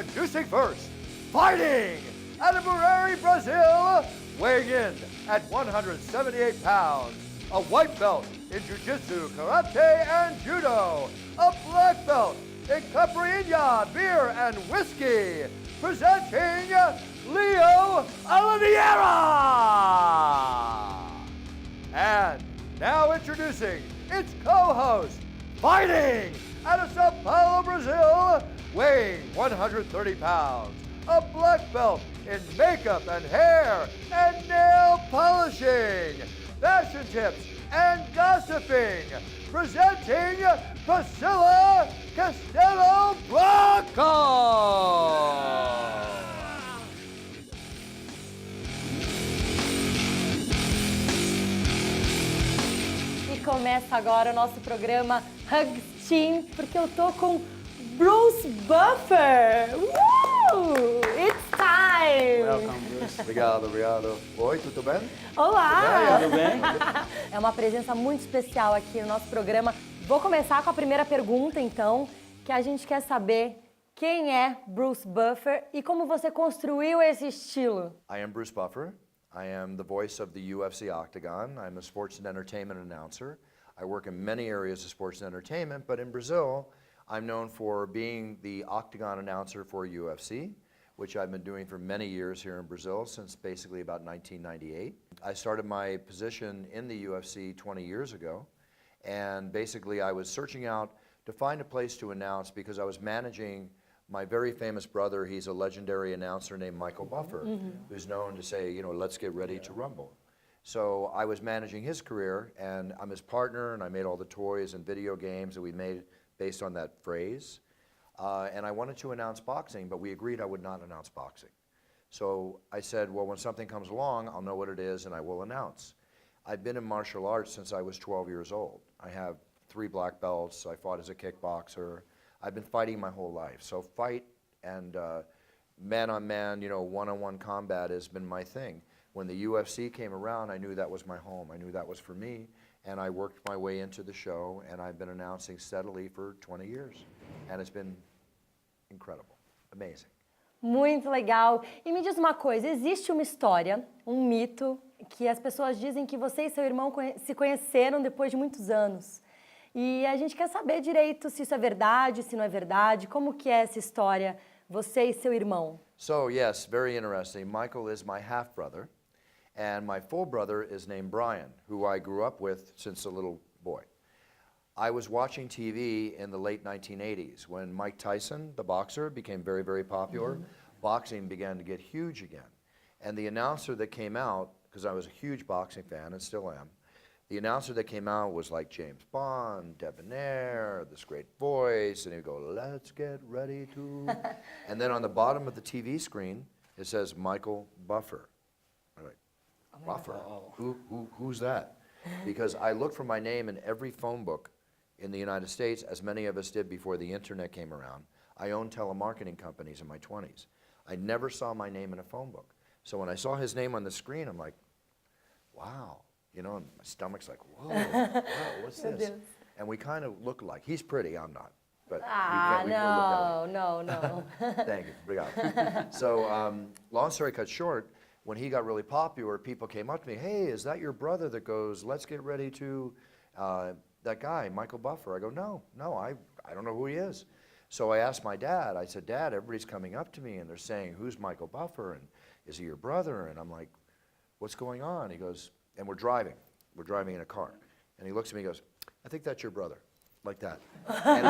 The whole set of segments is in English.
Introducing first, fighting out of Burari, Brazil, weighing in at 178 pounds, a white belt in Jiu-Jitsu, Karate, and Judo, a black belt in Caipirinha, beer, and whiskey, presenting Leo Oliveira! And now introducing its co-host, fighting out of Sao Paulo, Brazil, weighing 130 pounds, a black belt in makeup and hair and nail polishing, fashion tips and gossiping, presenting Priscilla Castello Bloco! E começa agora o nosso programa HugsTeam, porque eu tô com Bruce Buffer! It's time! Welcome, Bruce. Obrigado, obrigado. Oi, tudo bem? Olá! Tudo bem? É uma presença muito especial aqui no nosso programa. Vou começar com a primeira pergunta, então, que a gente quer saber quem é Bruce Buffer e como você construiu esse estilo. I am Bruce Buffer. I am the voice of the UFC Octagon. I'm a sports and entertainment announcer. I work in many areas of sports and entertainment, but in Brazil, I'm known for being the Octagon announcer for UFC, which I've been doing for many years here in Brazil, since basically about 1998. I started my position in the UFC 20 years ago, and basically I was searching out to find a place to announce because I was managing my very famous brother. He's a legendary announcer named Michael Buffer, who's known to say, you know, let's get ready to rumble. So I was managing his career, and I'm his partner, and I made all the toys and video games that we made based on that phrase. And I wanted to announce boxing, but we agreed I would not announce boxing. So I said, well, when something comes along, I'll know what it is and I will announce. I've been in martial arts since I was 12 years old. I have 3 black belts. I fought as a kickboxer. I've been fighting my whole life. So fight and man-on-man, you know, one-on-one combat has been my thing. When the UFC came around, I knew that was my home. I knew that was for me. And I worked my way into the show, and I've been announcing steadily for 20 years. And it's been incredible, amazing. Muito legal. E me diz uma coisa, existe uma história, um mito, que as pessoas dizem que você e seu irmão se conheceram depois de muitos anos. E a gente quer saber direito se isso é verdade, se não é verdade, como que é essa história, você e seu irmão. So yes, very interesting. Michael is my half-brother, and my full brother is named Brian, who I grew up with since a little boy. I was watching TV in the late 1980s when Mike Tyson, the boxer, became very, very popular. Boxing began to get huge again. And the announcer that came out, because I was a huge boxing fan and still am, the announcer that came out was like James Bond, debonair, this great voice, and he'd go, let's get ready to... And then on the bottom of the TV screen, it says Michael Buffer. I'm like, Buffer? Who's that? Because I looked for my name in every phone book in the United States, as many of us did before the internet came around. I owned telemarketing companies in my 20s. I never saw my name in a phone book. So when I saw his name on the screen, I'm like, wow. You know, and my stomach's like, whoa, what's this? And we kind of look alike. He's pretty, I'm not. But no. Thank you, obrigado. So long story cut short, when he got really popular, people came up to me, hey, is that your brother that goes, let's get ready to... that guy, Michael Buffer. I go, no, I don't know who he is. So I asked my dad, I said, Dad, everybody's coming up to me and they're saying, who's Michael Buffer? And is he your brother? And I'm like, what's going on? He goes, and we're driving in a car. And he looks at me and goes, I think that's your brother, like that. And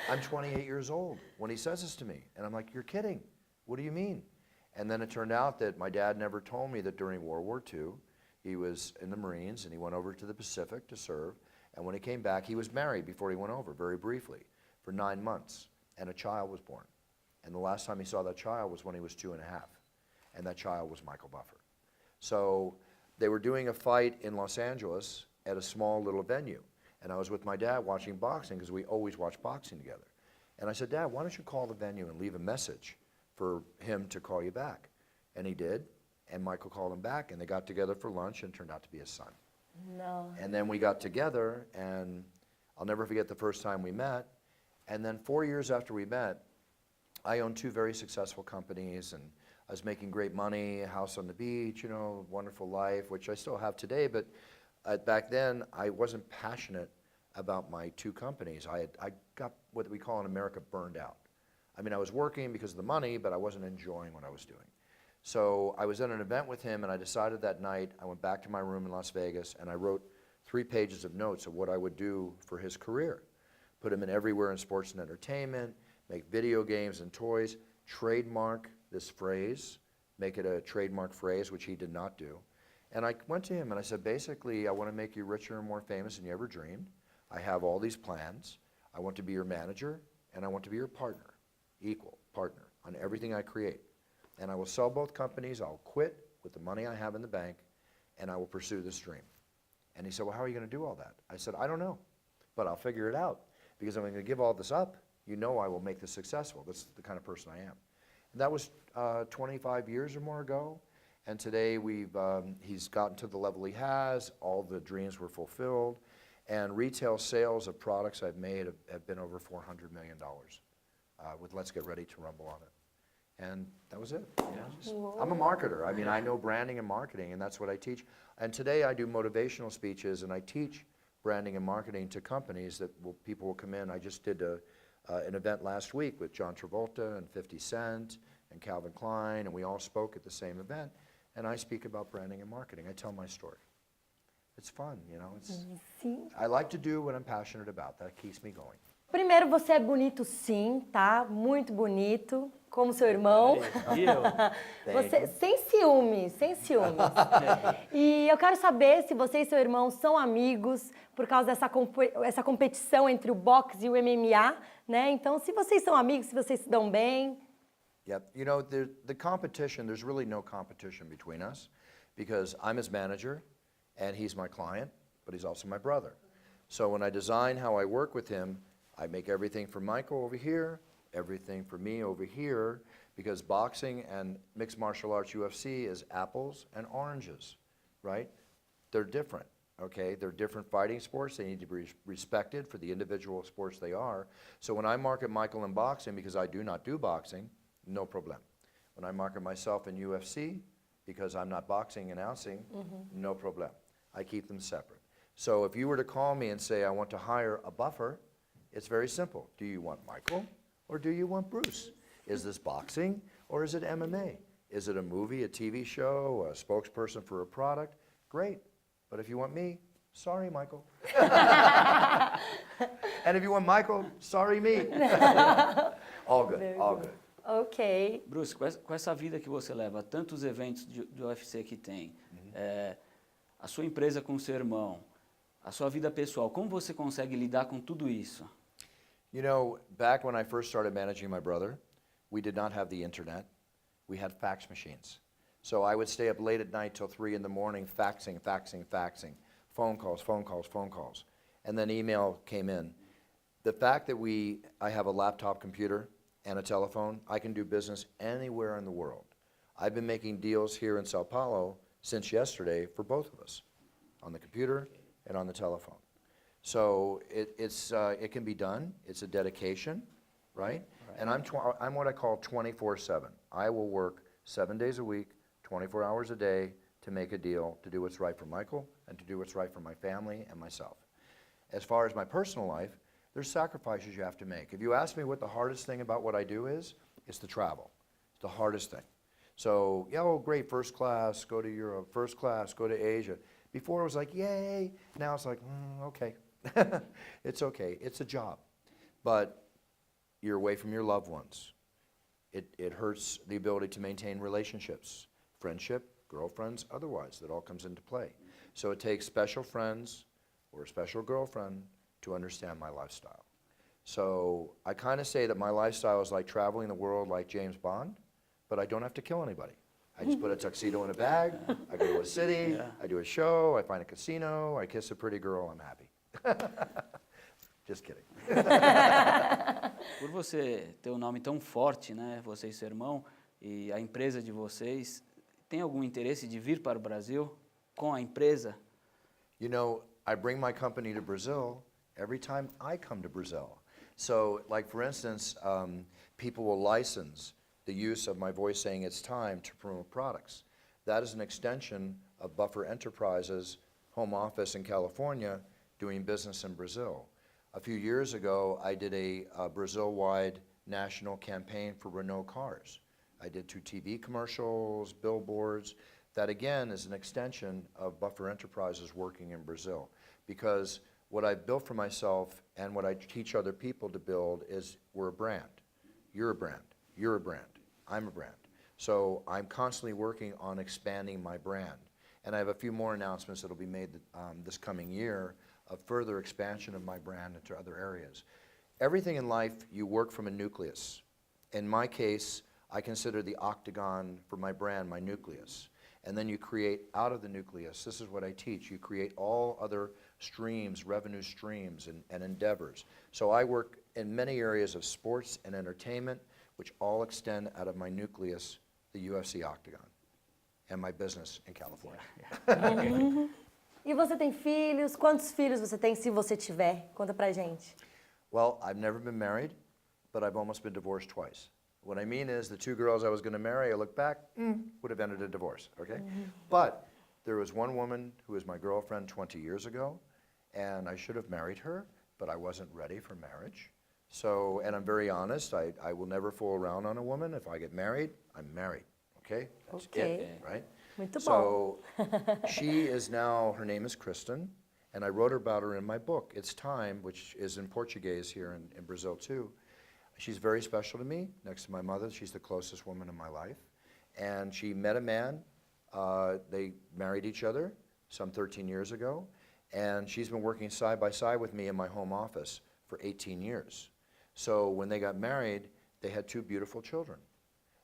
I'm 28 years old when he says this to me. And I'm like, you're kidding. What do you mean? And then it turned out that my dad never told me that during World War II, he was in the Marines and he went over to the Pacific to serve. And when he came back, he was married before he went over, very briefly, for 9 months. And a child was born. And the last time he saw that child was when he was 2.5. And that child was Michael Buffer. So they were doing a fight in Los Angeles at a small little venue. And I was with my dad watching boxing, because we always watch boxing together. And I said, Dad, why don't you call the venue and leave a message for him to call you back? And he did. And Michael called him back, and they got together for lunch, and it turned out to be his son. No. And then we got together, and I'll never forget the first time we met. And then 4 years after we met, I own 2 very successful companies, and I was making great money, a house on the beach, you know, wonderful life, which I still have today, but back then I wasn't passionate about my 2 companies. I got what we call in America burned out. I mean, I was working because of the money, but I wasn't enjoying what I was doing. So I was at an event with him, and I decided that night, I went back to my room in Las Vegas, and I wrote 3 pages of notes of what I would do for his career. Put him in everywhere in sports and entertainment, make video games and toys, trademark this phrase, make it a trademark phrase, which he did not do. And I went to him and I said, basically, I want to make you richer and more famous than you ever dreamed. I have all these plans. I want to be your manager, and I want to be your partner, equal partner on everything I create. And I will sell both companies, I'll quit with the money I have in the bank, and I will pursue this dream. And he said, well, how are you going to do all that? I said, I don't know, but I'll figure it out, because I'm going to give all this up. You know I will make this successful. That's the kind of person I am. And that was 25 years or more ago, and today he's gotten to the level he has, all the dreams were fulfilled, and retail sales of products I've made have been over $400 million with Let's Get Ready to Rumble on it. And that was it. You know, I'm a marketer. I mean, I know branding and marketing, and that's what I teach. And today I do motivational speeches, and I teach branding and marketing to companies that people will come in. I just did an event last week with John Travolta and 50 Cent and Calvin Klein, and we all spoke at the same event. And I speak about branding and marketing. I tell my story. It's fun, you know. Sim. I like to do what I'm passionate about. That keeps me going. Primeiro, você é bonito sim, tá? Muito bonito, como seu irmão. Você, sem ciúmes, sem ciúmes. E eu quero saber se você e seu irmão são amigos por causa dessa competição entre o boxe e o MMA, né? Então, se vocês são amigos, se vocês se dão bem. Yep. You know, the competition, there's really no competition between us because I'm his manager and he's my client, but he's also my brother. So when I design how I work with him, I make everything for Michael over here, everything for me over here, because boxing and mixed martial arts UFC is apples and oranges, right? They're different, okay? They're different fighting sports. They need to be respected for the individual sports they are. So when I market Michael in boxing, because I do not do boxing, no problem. When I market myself in UFC, because I'm not boxing announcing, no problem. I keep them separate. So if you were to call me and say, I want to hire a buffer, it's very simple. Do you want Michael or do you want Bruce? Is this boxing or is it MMA? Is it a movie, a TV show, a spokesperson for a product? Great. But if you want me, sorry, Michael. And if you want Michael, sorry, me. All good, all good. Ok. Bruce, com essa vida que você leva, tantos eventos do UFC que tem, a sua empresa com o seu irmão, a sua vida pessoal, como você consegue lidar com tudo isso? You know, back when I first started managing my brother, we did not have the internet. We had fax machines. So I would stay up late at night till 3 in the morning faxing. Phone calls. And then email came in. The fact that I have a laptop computer and a telephone, I can do business anywhere in the world. I've been making deals here in Sao Paulo since yesterday for both of us, on the computer and on the telephone. So it can be done. It's a dedication, right? And I'm what I call 24/7. I will work 7 days a week, 24 hours a day to make a deal, to do what's right for Michael and to do what's right for my family and myself. As far as my personal life, there's sacrifices you have to make. If you ask me what the hardest thing about what I do is, it's the travel. It's the hardest thing. So, yeah, oh, great, first class, go to Europe, first class, go to Asia. Before it was like, yay. Now it's like, okay. It's okay. It's a job. But you're away from your loved ones. It hurts the ability to maintain relationships, friendship, girlfriends, otherwise. That all comes into play. So it takes special friends or a special girlfriend to understand my lifestyle. So I kind of say that my lifestyle is like traveling the world like James Bond, but I don't have to kill anybody. I just put a tuxedo in a bag, I go to a city, I do a show, I find a casino, I kiss a pretty girl, I'm happy. Just kidding. Por você ter um nome tão forte, né, você e seu irmão, e a empresa de vocês, tem algum interesse de vir para o Brasil com a empresa? You know, I bring my company to Brazil every time I come to Brazil. So, like for instance, people will license the use of my voice saying it's time to promote products. That is an extension of Buffer Enterprises' home office in California doing business in Brazil. A few years ago, I did a Brazil-wide national campaign for Renault cars. I did 2 TV commercials, billboards. That again is an extension of Buffer Enterprises working in Brazil. Because what I've built for myself and what I teach other people to build is we're a brand. You're a brand. You're a brand. I'm a brand. So I'm constantly working on expanding my brand. And I have a few more announcements that will be made this coming year of further expansion of my brand into other areas. Everything in life, you work from a nucleus. In my case, I consider the octagon for my brand my nucleus. And then you create out of the nucleus, this is what I teach, you create all other streams, revenue streams and endeavors. So I work in many areas of sports and entertainment, which all extend out of my nucleus, the UFC octagon, and my business in California. E você tem filhos? Quantos filhos você tem, se você tiver? Conta pra gente. Well, I've never been married, but I've almost been divorced twice. What I mean is the 2 girls I was going to marry, I look back, would have ended a divorce, okay? But there was one woman who was my girlfriend 20 years ago, and I should have married her, but I wasn't ready for marriage. So, and I'm very honest, I will never fool around on a woman. If I get married, I'm married, okay? That's it, right? Muito bom. So she is now, her name is Kristen, and I wrote about her in my book, It's Time, which is in Portuguese here in Brazil too. She's very special to me, next to my mother. She's the closest woman in my life. And she met a man, they married each other some 13 years ago, and she's been working side by side with me in my home office for 18 years. So when they got married, they had 2 beautiful children.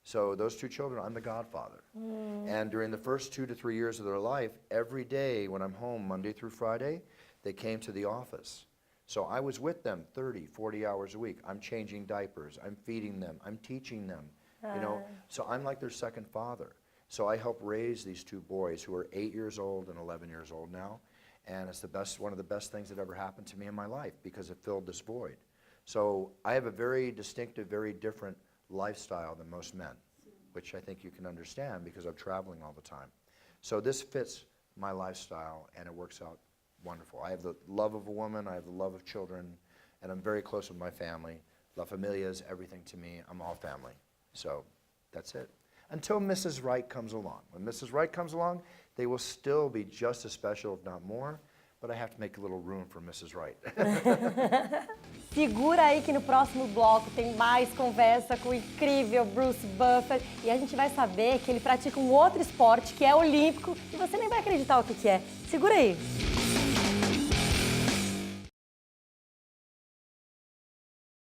So those 2 children, I'm the godfather. And during the first 2 to 3 years of their life, every day when I'm home, Monday through Friday, they came to the office. So I was with them 30, 40 hours a week. I'm changing diapers, I'm feeding them, I'm teaching them, you know. So I'm like their second father. So I help raise these 2 boys who are 8 years old and 11 years old now. And it's one of the best things that ever happened to me in my life because it filled this void. So I have a very distinctive, very different lifestyle than most men, which I think you can understand because I'm traveling all the time. So this fits my lifestyle and it works out wonderful. I have the love of a woman, I have the love of children, and I'm very close with my family. La familia is everything to me. I'm all family. So that's it. Until Mrs. Right comes along. When Mrs. Right comes along, they will still be just as special, if not more, but I have to make a little room for Mrs. Right. Segura aí que no próximo bloco tem mais conversa com o incrível Bruce Buffer e a gente vai saber que ele pratica um outro esporte que é olímpico e você nem vai acreditar o que é. Segura aí.